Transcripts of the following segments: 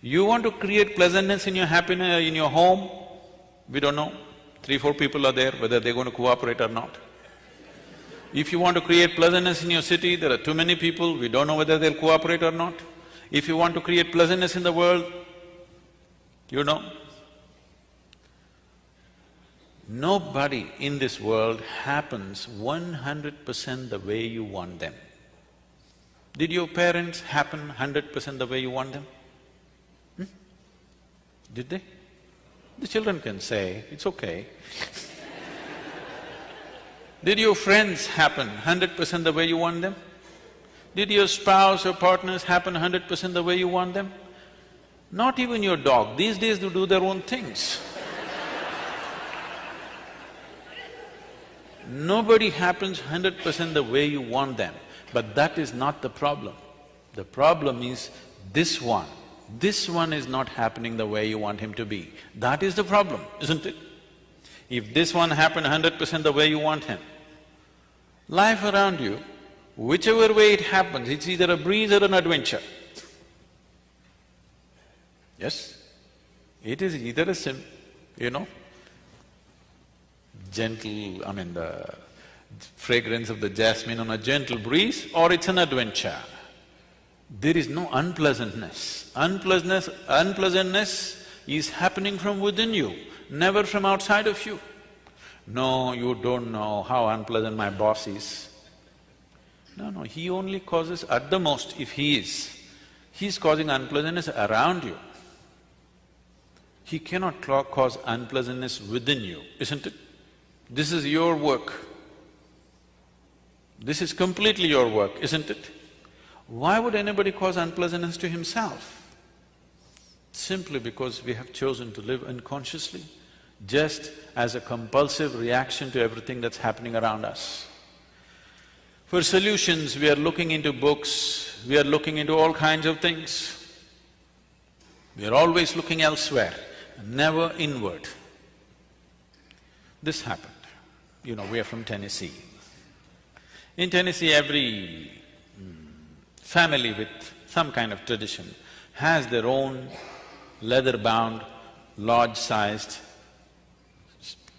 You want to create pleasantness in your happiness, in your home, we don't know. 3-4 people are there, whether they're going to cooperate or not. If you want to create pleasantness in your city, there are too many people, we don't know whether they'll cooperate or not. If you want to create pleasantness in the world, you know, nobody in this world happens 100% the way you want them. Did your parents happen 100% the way you want them? Did they? The children can say, it's okay. Did your friends happen 100% the way you want them? Did your spouse or partners happen 100% the way you want them? Not even your dog. These days they do their own things. Nobody happens 100% the way you want them, but that is not the problem. The problem is this one. This one is not happening the way you want him to be. That is the problem, isn't it? If this one happened 100% the way you want him, life around you, whichever way it happens, it's either a breeze or an adventure. Yes? It is either a gentle, the fragrance of the jasmine on a gentle breeze, or it's an adventure. There is no unpleasantness. Unpleasantness is happening from within you, never from outside of you. No, you don't know how unpleasant my boss is. No, he only causes, at the most, if he's causing unpleasantness around you. He cannot cause unpleasantness within you, isn't it? This is your work. This is completely your work, isn't it? Why would anybody cause unpleasantness to himself? Simply because we have chosen to live unconsciously, just as a compulsive reaction to everything that's happening around us. For solutions, we are looking into books, we are looking into all kinds of things. We are always looking elsewhere, never inward. This happened. We are from Tennessee. In Tennessee, every family with some kind of tradition has their own leather-bound, large-sized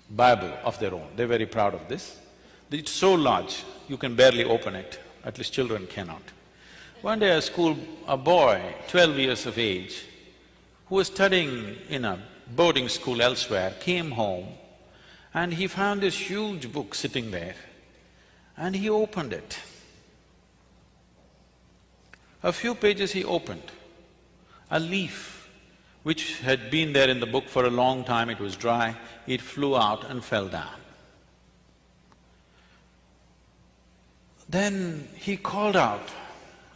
Bible of their own. They're very proud of this. It's so large, you can barely open it, at least children cannot. One day a boy, 12 years of age, who was studying in a boarding school elsewhere, came home and he found this huge book sitting there and he opened it. A few pages he opened, a leaf which had been there in the book for a long time, it was dry, it flew out and fell down. Then he called out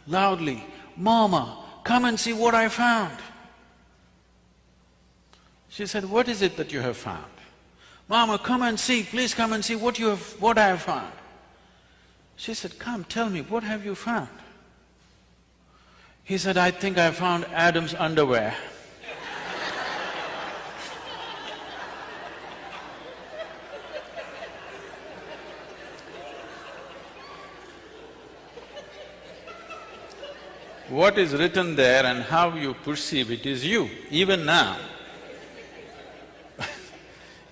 loudly, "Mama, come and see what I found." She said, "What is it that you have found?" "Mama, come and see, please come and see what I have found." She said, "Come, tell me, what have you found?" He said, "I think I found Adam's underwear." What is written there and how you perceive it is you, even now.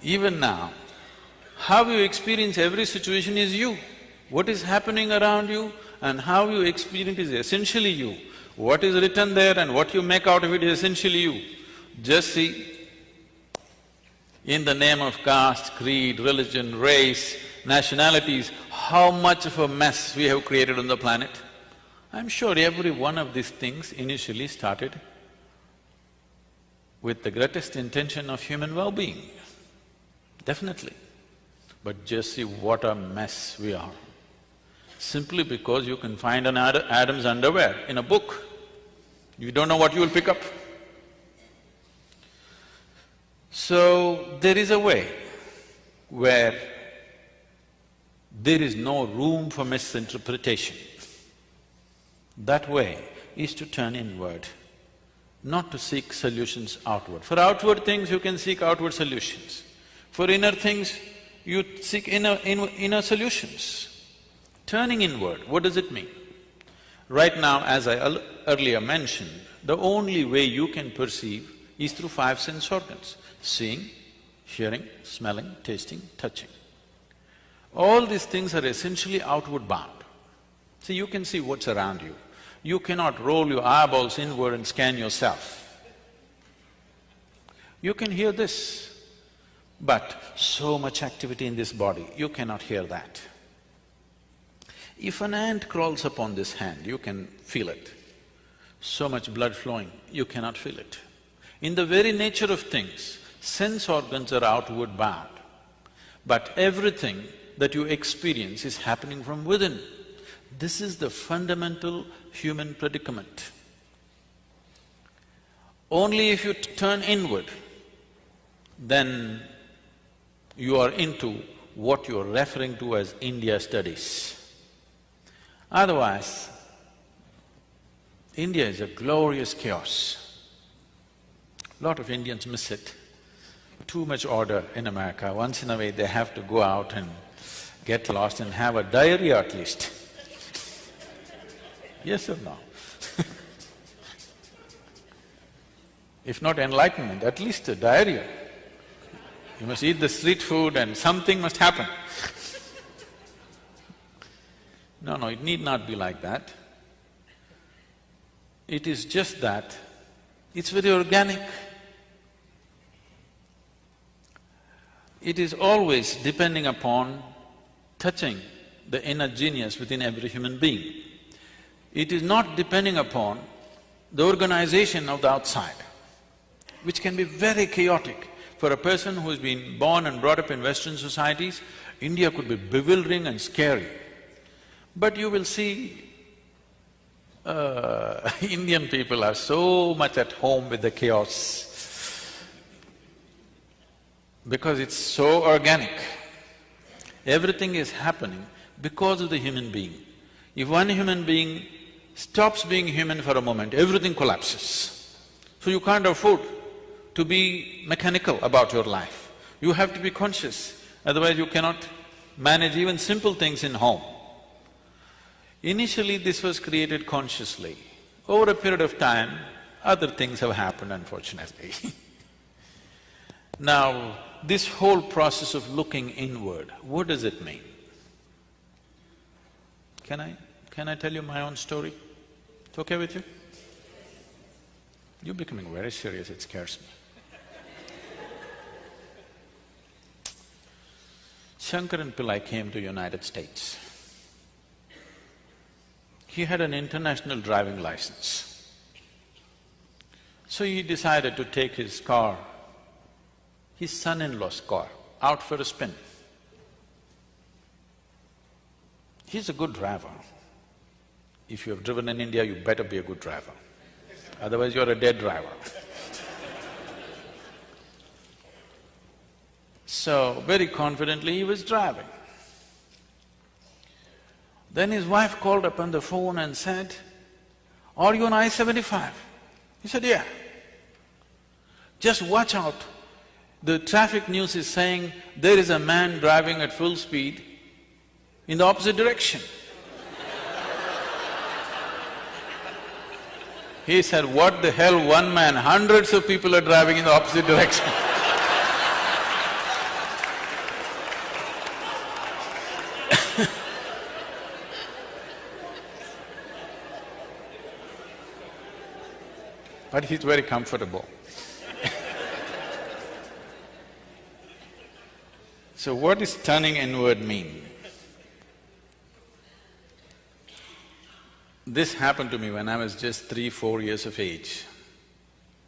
Even now, how you experience every situation is you. What is happening around you and how you experience is essentially you. What is written there and what you make out of it is essentially you. Just see, in the name of caste, creed, religion, race, nationalities, how much of a mess we have created on the planet. I'm sure every one of these things initially started with the greatest intention of human well-being, definitely. But just see what a mess we are. Simply because you can find an Adam's underwear in a book, you don't know what you will pick up. So, there is a way where there is no room for misinterpretation. That way is to turn inward, not to seek solutions outward. For outward things, you can seek outward solutions. For inner things, you seek inner solutions. Turning inward, what does it mean? Right now, as I earlier mentioned, the only way you can perceive is through five sense organs: seeing, hearing, smelling, tasting, touching. All these things are essentially outward bound. See, you can see what's around you. You cannot roll your eyeballs inward and scan yourself. You can hear this, but so much activity in this body, you cannot hear that. If an ant crawls upon this hand, you can feel it. So much blood flowing, you cannot feel it. In the very nature of things, sense organs are outward bound, but everything that you experience is happening from within. This is the fundamental human predicament. Only if you turn inward, then you are into what you are referring to as India studies. Otherwise, India is a glorious chaos. Lot of Indians miss it. Too much order in America. Once in a way they have to go out and get lost and have a diarrhea at least. Yes or no? If not enlightenment, at least a diarrhea. You must eat the street food and something must happen. No, it need not be like that. It is just that it's very organic. It is always depending upon touching the inner genius within every human being. It is not depending upon the organization of the outside, which can be very chaotic. For a person who's been born and brought up in Western societies, India could be bewildering and scary. But you will see, Indian people are so much at home with the chaos because it's so organic. Everything is happening because of the human being. If one human being stops being human for a moment, everything collapses. So you can't afford to be mechanical about your life. You have to be conscious, otherwise you cannot manage even simple things in home. Initially, this was created consciously. Over a period of time, other things have happened, unfortunately. Now, this whole process of looking inward, what does it mean? Can I tell you my own story? It's okay with you? You're becoming very serious, it scares me. Shankaran Pillai came to United States. He had an international driving license. So he decided to take his car, his son-in-law's car, out for a spin. He's a good driver. If you have driven in India, you better be a good driver, otherwise you're a dead driver. So, very confidently he was driving. Then his wife called up on the phone and said, "Are you on I-75?" He said, "Yeah." "Just watch out, the traffic news is saying there is a man driving at full speed in the opposite direction." He said, "What the hell, one man, hundreds of people are driving in the opposite direction." But he's very comfortable. So what does turning inward mean? This happened to me when I was just 3-4 years of age.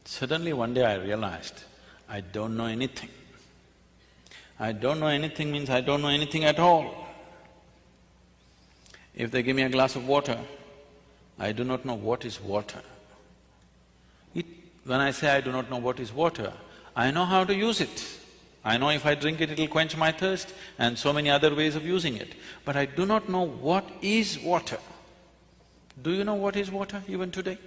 Suddenly one day I realized, I don't know anything. I don't know anything means I don't know anything at all. If they give me a glass of water, I do not know what is water. When I say I do not know what is water, I know how to use it. I know if I drink it, it'll quench my thirst and so many other ways of using it. But I do not know what is water. Do you know what is water even today?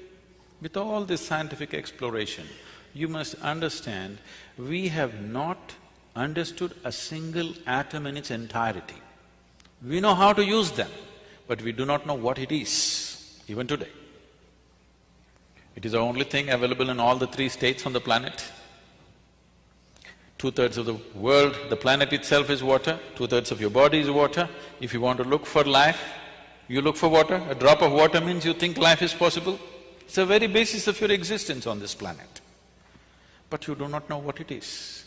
With all this scientific exploration, you must understand, we have not understood a single atom in its entirety. We know how to use them, but we do not know what it is. even today. It is the only thing available in all the three states on the planet. 2/3 of the world, the planet itself is water, 2/3 of your body is water. If you want to look for life, you look for water. A drop of water means you think life is possible. It's the very basis of your existence on this planet. But you do not know what it is.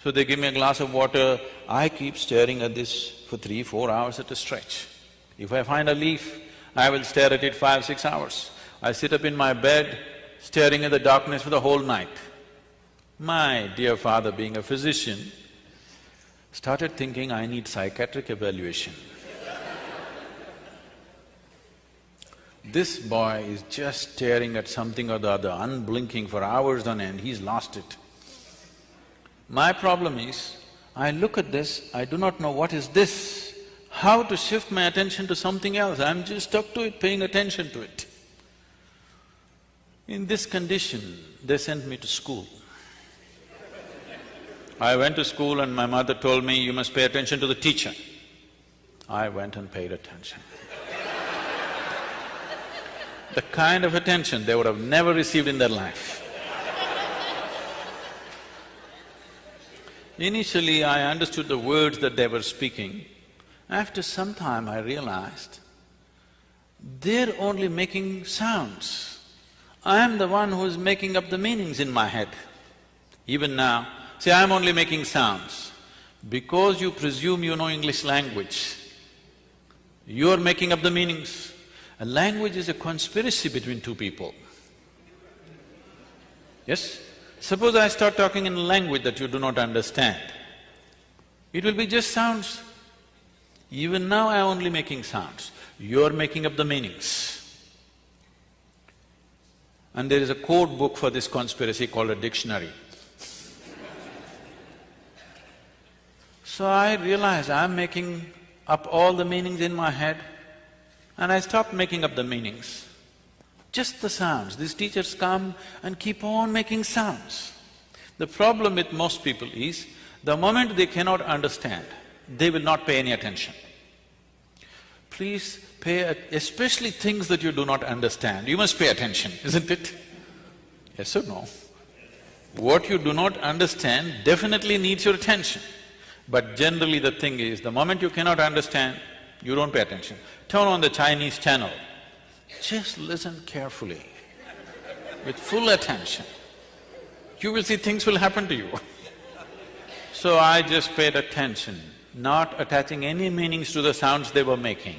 So they give me a glass of water, I keep staring at this for 3-4 hours at a stretch. If I find a leaf, I will stare at it 5-6 hours. I sit up in my bed, staring at the darkness for the whole night. My dear father, being a physician, started thinking I need psychiatric evaluation. This boy is just staring at something or the other, unblinking for hours on end, he's lost it. My problem is, I look at this, I do not know what is this, how to shift my attention to something else, I'm just stuck to it, paying attention to it. In this condition, they sent me to school. I went to school and my mother told me, you must pay attention to the teacher. I went and paid attention. The kind of attention they would have never received in their life. Initially, I understood the words that they were speaking. After some time, I realized they're only making sounds. I am the one who is making up the meanings in my head. Even now, see, I'm only making sounds. Because you presume you know English language, you're making up the meanings. A language is a conspiracy between two people. Yes? Suppose I start talking in a language that you do not understand, it will be just sounds. Even now I'm only making sounds, you're making up the meanings. And there is a code book for this conspiracy called a dictionary. So I realized I'm making up all the meanings in my head, and I stopped making up the meanings. Just the sounds. These teachers come and keep on making sounds. The problem with most people is, the moment they cannot understand, they will not pay any attention. Please especially things that you do not understand, you must pay attention, isn't it? Yes or no? What you do not understand definitely needs your attention. But generally the thing is, the moment you cannot understand, you don't pay attention. Turn on the Chinese channel, just listen carefully, with full attention. You will see things will happen to you. So I just paid attention, not attaching any meanings to the sounds they were making.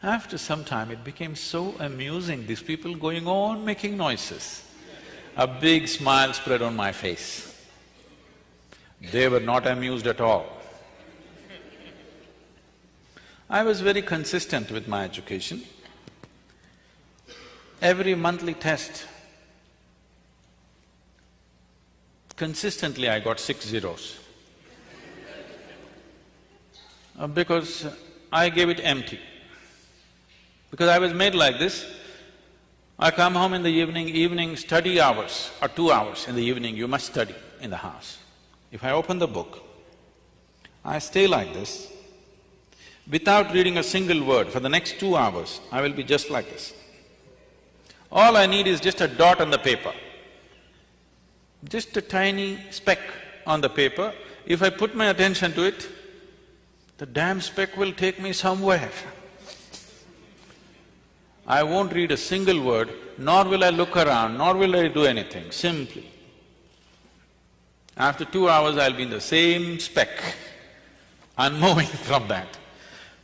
After some time, it became so amusing, these people going on making noises. A big smile spread on my face. They were not amused at all. I was very consistent with my education. Every monthly test, consistently I got 6 zeros. Because I gave it empty. Because I was made like this, I come home in the evening study hours, or 2 hours in the evening, you must study in the house. If I open the book, I stay like this, without reading a single word for the next 2 hours, I will be just like this. All I need is just a dot on the paper, just a tiny speck on the paper. If I put my attention to it, the damn speck will take me somewhere. I won't read a single word, nor will I look around, nor will I do anything, simply. After 2 hours, I'll be in the same speck, unmoving from that.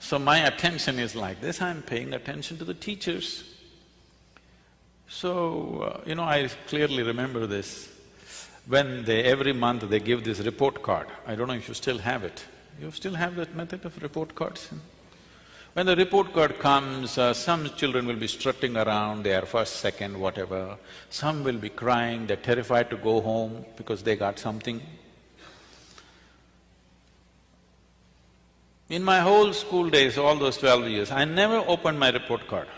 So my attention is like this, I'm paying attention to the teachers. So, I clearly remember this. When every month they give this report card, I don't know if you still have it. You still have that method of report cards? When the report card comes, some children will be strutting around, they are first, second, whatever. Some will be crying, they're terrified to go home because they got something. In my whole school days, all those 12 years, I never opened my report card.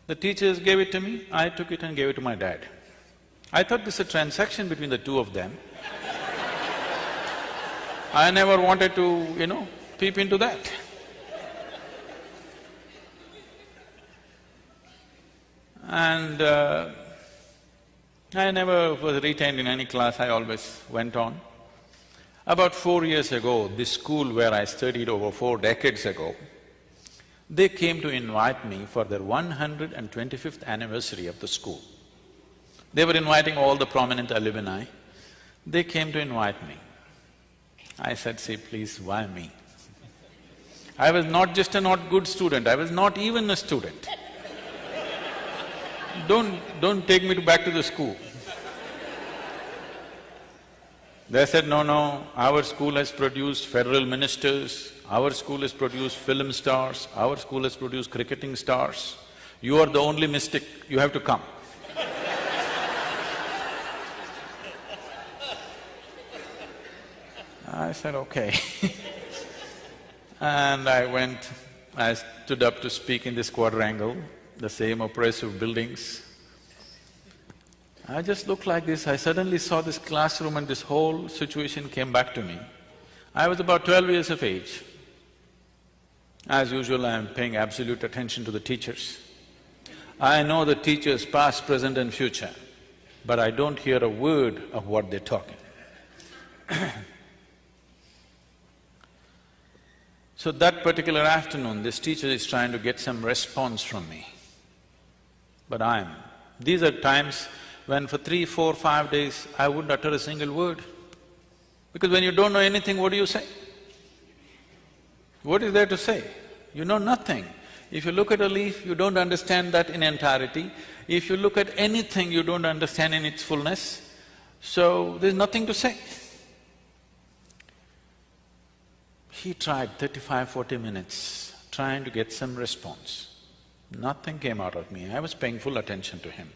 The teachers gave it to me, I took it and gave it to my dad. I thought this is a transaction between the two of them. I never wanted to, peep into that. And I never was retained in any class, I always went on. About 4 years ago, this school where I studied over 4 decades ago, they came to invite me for their 125th anniversary of the school. They were inviting all the prominent alumni. They came to invite me. I said, "See, please, why me?" I was not just a not good student, I was not even a student. Don't take me back to the school. They said, no, our school has produced federal ministers, our school has produced film stars, our school has produced cricketing stars. You are the only mystic, you have to come. I said, okay. And I stood up to speak in this quadrangle, the same oppressive buildings. I just looked like this, I suddenly saw this classroom and this whole situation came back to me. I was about 12 years of age. As usual, I am paying absolute attention to the teachers. I know the teachers past, present and future, but I don't hear a word of what they're talking. So that particular afternoon, this teacher is trying to get some response from me. But these are times when for 3, 4, 5 days, I wouldn't utter a single word. Because when you don't know anything, what do you say? What is there to say? You know nothing. If you look at a leaf, you don't understand that in entirety. If you look at anything, you don't understand in its fullness. So, there's nothing to say. He tried 35, 40 minutes trying to get some response. Nothing came out of me, I was paying full attention to him.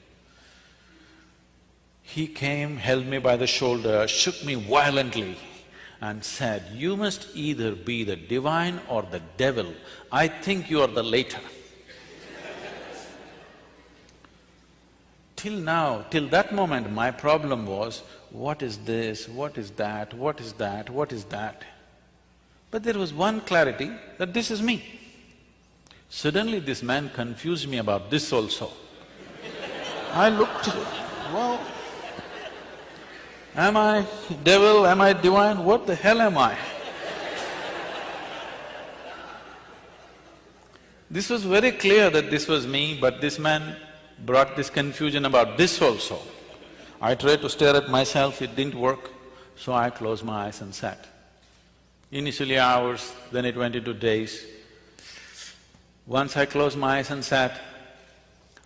He came, held me by the shoulder, shook me violently and said, "You must either be the divine or the devil. I think you are the latter." Till now, till that moment, my problem was, what is this, what is that, what is that, what is that? But there was one clarity that this is me. Suddenly this man confused me about this also. I looked, well, am I devil, am I divine, what the hell am I? This was very clear that this was me, but this man brought this confusion about this also. I tried to stare at myself, it didn't work, so I closed my eyes and sat. Initially hours, then it went into days. Once I closed my eyes and sat,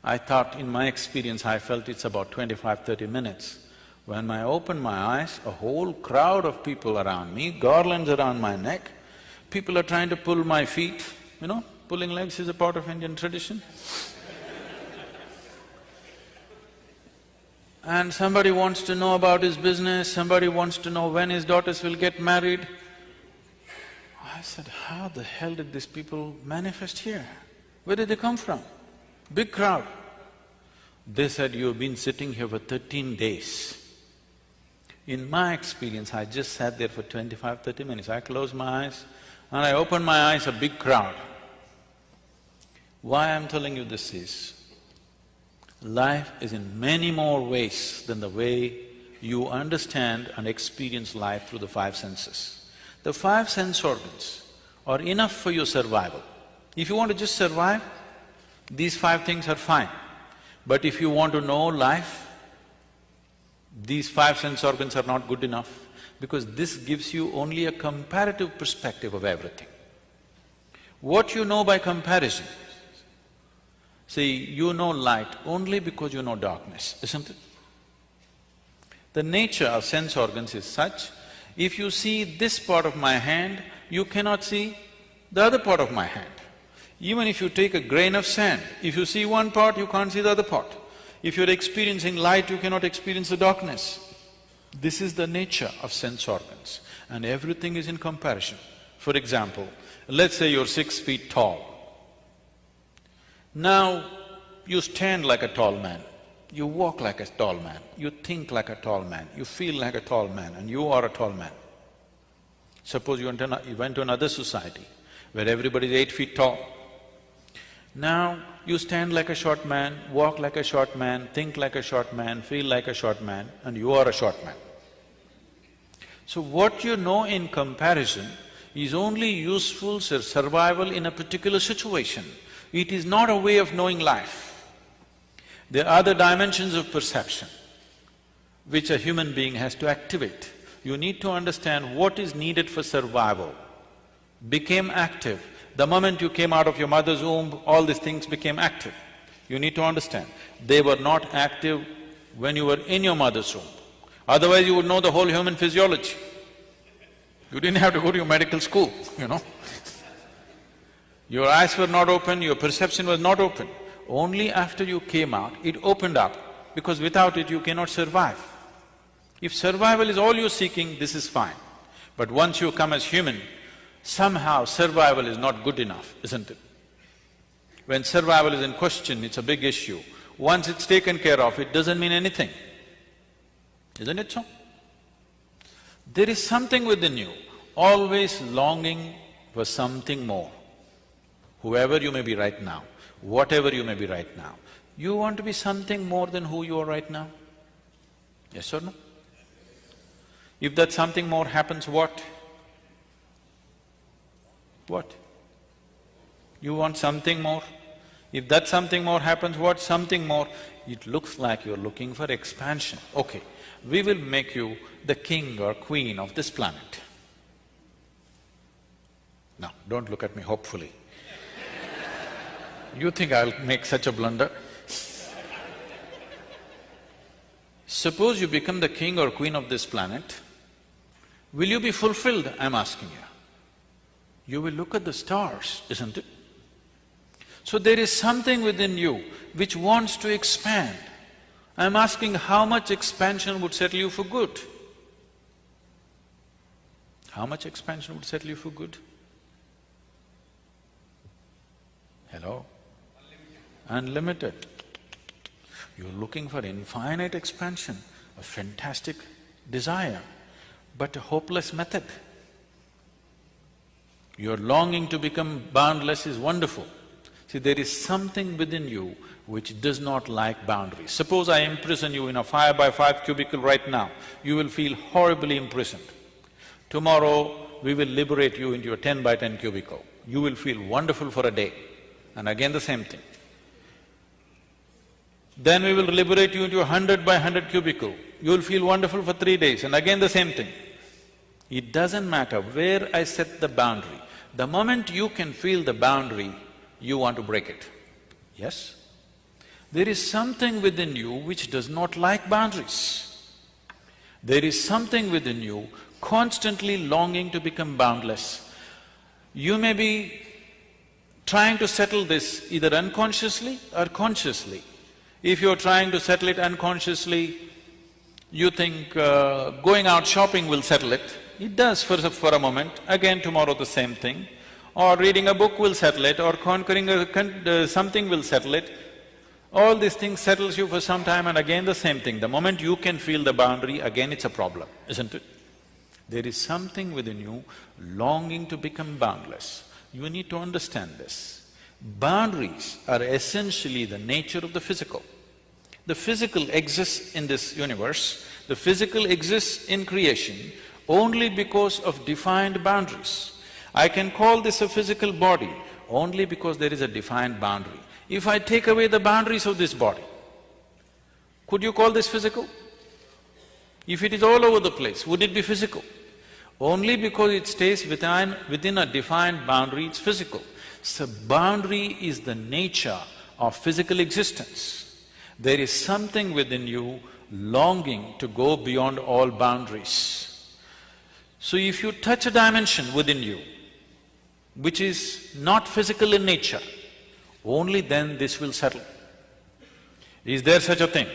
I thought, in my experience, I felt it's about 25, 30 minutes. When I opened my eyes, a whole crowd of people around me, garlands around my neck, people are trying to pull my feet, pulling legs is a part of Indian tradition. And somebody wants to know about his business, somebody wants to know when his daughters will get married. I said, how the hell did these people manifest here? Where did they come from? Big crowd. They said, "You've been sitting here for 13 days. In my experience, I just sat there for 25, 30 minutes. I closed my eyes and I opened my eyes, a big crowd. Why I'm telling you this is, life is in many more ways than the way you understand and experience life through the 5 senses. The 5 sense organs are enough for your survival. If you want to just survive, these 5 things are fine. But if you want to know life, these 5 sense organs are not good enough, because this gives you only a comparative perspective of everything. What you know by comparison, see, you know light only because you know darkness, isn't it? The nature of sense organs is such, if you see this part of my hand, you cannot see the other part of my hand. Even if you take a grain of sand, if you see one part, you can't see the other part. If you're experiencing light, you cannot experience the darkness. This is the nature of sense organs, and everything is in comparison. For example, let's say you're 6 feet tall. Now, you stand like a tall man, you walk like a tall man, you think like a tall man, you feel like a tall man, and you are a tall man. Suppose you went to another society where everybody is 8 feet tall. Now you stand like a short man, walk like a short man, think like a short man, feel like a short man, and you are a short man. So what you know in comparison is only useful for survival in a particular situation. It is not a way of knowing life. There are other dimensions of perception which a human being has to activate. You need to understand what is needed for survival. Became active. The moment you came out of your mother's womb, all these things became active. You need to understand, they were not active when you were in your mother's womb. Otherwise you would know the whole human physiology. You didn't have to go to your medical school, you know. Your eyes were not open, your perception was not open. Only after you came out, it opened up, because without it you cannot survive. If survival is all you're seeking, this is fine. But once you come as human, somehow survival is not good enough, isn't it? When survival is in question, it's a big issue. Once it's taken care of, it doesn't mean anything. Isn't it so? There is something within you, always longing for something more. Whoever you may be right now, whatever you may be right now, you want to be something more than who you are right now? Yes or no? If that something more happens, what? What? You want something more? If that something more happens, what? Something more? It looks like you're looking for expansion. Okay, we will make you the king or queen of this planet. Now, don't look at me hopefully. You think I'll make such a blunder? Suppose you become the king or queen of this planet, will you be fulfilled, I'm asking you? You will look at the stars, isn't it? So there is something within you which wants to expand. I'm asking how much expansion would settle you for good? How much expansion would settle you for good? Hello? Unlimited. You're looking for infinite expansion, a fantastic desire, but a hopeless method. Your longing to become boundless is wonderful. See, there is something within you which does not like boundaries. Suppose I imprison you in a 5x5 cubicle right now, you will feel horribly imprisoned. Tomorrow, we will liberate you into a 10x10 cubicle. You will feel wonderful for a day, and again the same thing. Then we will liberate you into a 100x100 cubicle. You will feel wonderful for 3 days, and again the same thing. It doesn't matter where I set the boundary. The moment you can feel the boundary, you want to break it. Yes? There is something within you which does not like boundaries. There is something within you constantly longing to become boundless. You may be trying to settle this either unconsciously or consciously. If you're trying to settle it unconsciously, you think going out shopping will settle it. It does for a moment, again tomorrow the same thing. Or reading a book will settle it, or conquering something will settle it. All these things settles you for some time, and again the same thing. The moment you can feel the boundary, again it's a problem, isn't it? There is something within you longing to become boundless. You need to understand this. Boundaries are essentially the nature of the physical. The physical exists in this universe, the physical exists in creation only because of defined boundaries. I can call this a physical body only because there is a defined boundary. If I take away the boundaries of this body, could you call this physical? If it is all over the place, would it be physical? Only because it stays within a defined boundary, it's physical. So boundary is the nature of physical existence. There is something within you longing to go beyond all boundaries. So if you touch a dimension within you, which is not physical in nature, only then this will settle. Is there such a thing?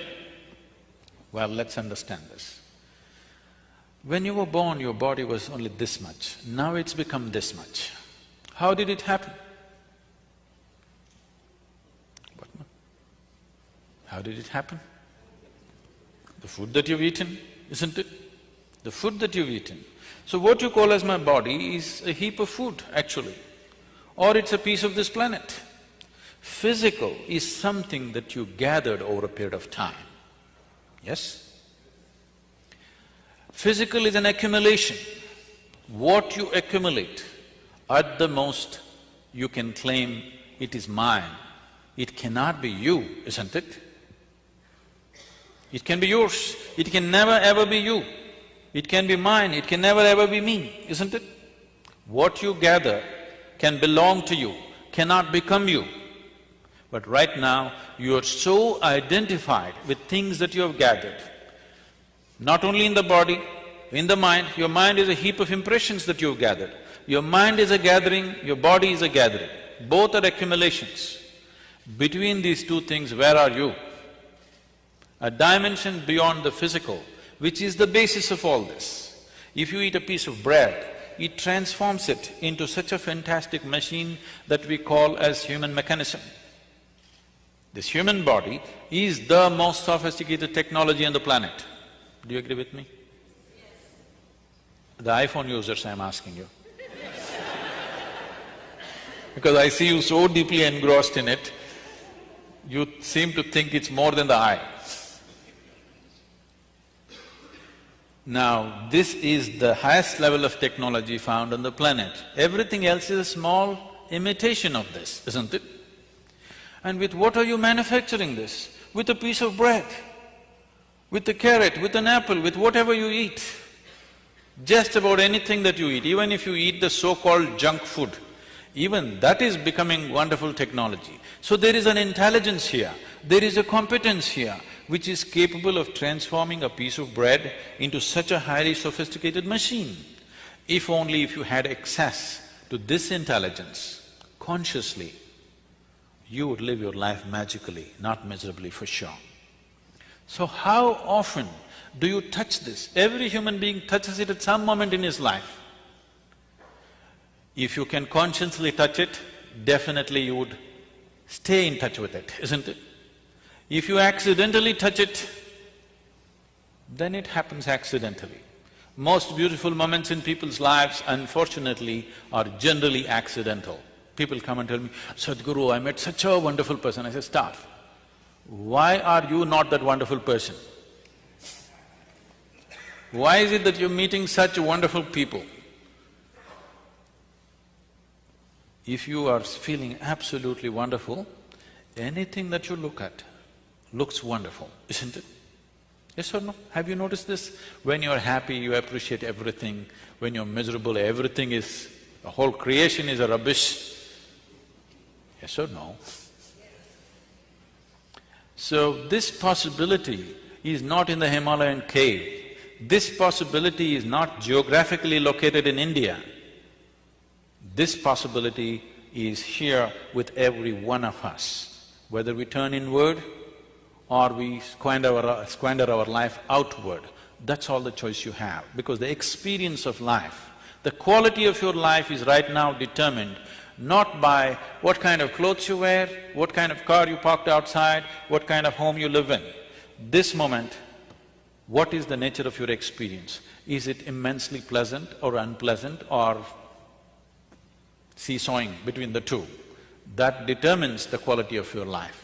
Well, let's understand this. When you were born, your body was only this much, now it's become this much. How did it happen? What? How did it happen? The food that you've eaten, isn't it? The food that you've eaten. So what you call as my body is a heap of food, actually, or it's a piece of this planet. Physical is something that you gathered over a period of time, yes? Physical is an accumulation. What you accumulate, at the most you can claim it is mine. It cannot be you, isn't it? It can be yours, it can never ever be you. It can be mine, it can never ever be me, isn't it? What you gather can belong to you, cannot become you. But right now, you are so identified with things that you have gathered, not only in the body, in the mind. Your mind is a heap of impressions that you've gathered. Your mind is a gathering, your body is a gathering. Both are accumulations. Between these two things, where are you? A dimension beyond the physical, which is the basis of all this. If you eat a piece of bread, it transforms it into such a fantastic machine that we call as human mechanism. This human body is the most sophisticated technology on the planet. Do you agree with me? The iPhone users, I'm asking you. Because I see you so deeply engrossed in it, you seem to think it's more than the eye. Now, this is the highest level of technology found on the planet. Everything else is a small imitation of this, isn't it? And with what are you manufacturing this? With a piece of bread, with a carrot, with an apple, with whatever you eat. Just about anything that you eat, even if you eat the so-called junk food, even that is becoming wonderful technology. So there is an intelligence here, there is a competence here, which is capable of transforming a piece of bread into such a highly sophisticated machine. If only if you had access to this intelligence consciously, you would live your life magically, not miserably for sure. So how often do you touch this? Every human being touches it at some moment in his life. If you can consciously touch it, definitely you would stay in touch with it, isn't it? If you accidentally touch it, then it happens accidentally. Most beautiful moments in people's lives, unfortunately, are generally accidental. People come and tell me, Sadhguru, I met such a wonderful person. I say, stop. Why are you not that wonderful person? Why is it that you're meeting such wonderful people? If you are feeling absolutely wonderful, anything that you look at looks wonderful, isn't it? Yes or no? Have you noticed this? When you're happy, you appreciate everything. When you're miserable, everything is… the whole creation is a rubbish. Yes or no? So this possibility is not in the Himalayan cave. This possibility is not geographically located in India. This possibility is here with every one of us. Whether we turn inward or we squander our life outward, that's all the choice you have. Because the experience of life, the quality of your life is right now determined not by what kind of clothes you wear, what kind of car you parked outside, what kind of home you live in. This moment, what is the nature of your experience? Is it immensely pleasant or unpleasant or seesawing between the two? That determines the quality of your life.